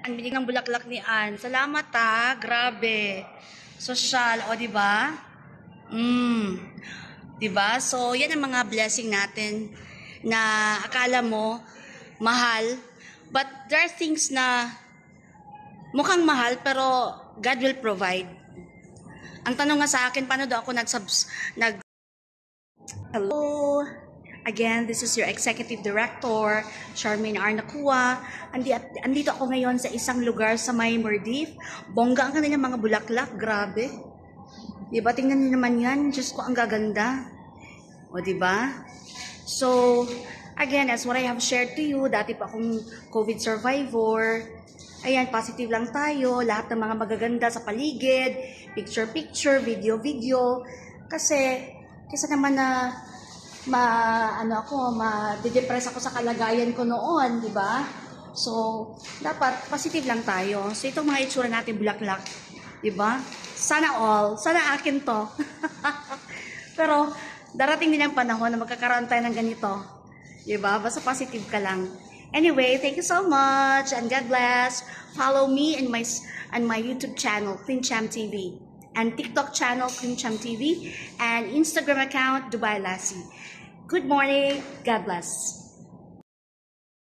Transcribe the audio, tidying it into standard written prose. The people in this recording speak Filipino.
Bili ng bulaklak ni Ann. Salamat ha. Grabe. Social. O, diba? Diba? So, yan ang mga blessing natin na akala mo mahal. But there are things na mukhang mahal pero God will provide. Ang tanong nga sa akin, paano daw ako Hello! Again, this is your Executive Director, Charmaine Arnacua. Andito ako ngayon sa isang lugar sa may Maldives. Bongga ang kanilang mga bulaklak, grabe. Diba? Tingnan niyo naman yan. Diyos ko, ang gaganda. O, diba? So, again, as what I have shared to you, dati pa akong COVID survivor. Ayan, positive lang tayo. Lahat ng mga magaganda sa paligid. Picture-picture, video-video. Kasi naman na ma-depress ako sa kalagayan ko noon, di ba? So, dapat positive lang tayo. So, itong mga itsura natin, bulaklak, di ba? Sana all, sana akin to. Pero, darating din ang panahon na magkakaroon tayo ng ganito. Di ba? Basta positive ka lang. Anyway, thank you so much and God bless. Follow me and my YouTube channel, Queen Cham TV. And TikTok channel, Queen Cham TV. And Instagram account, Dubai Lassie. Good morning. God bless.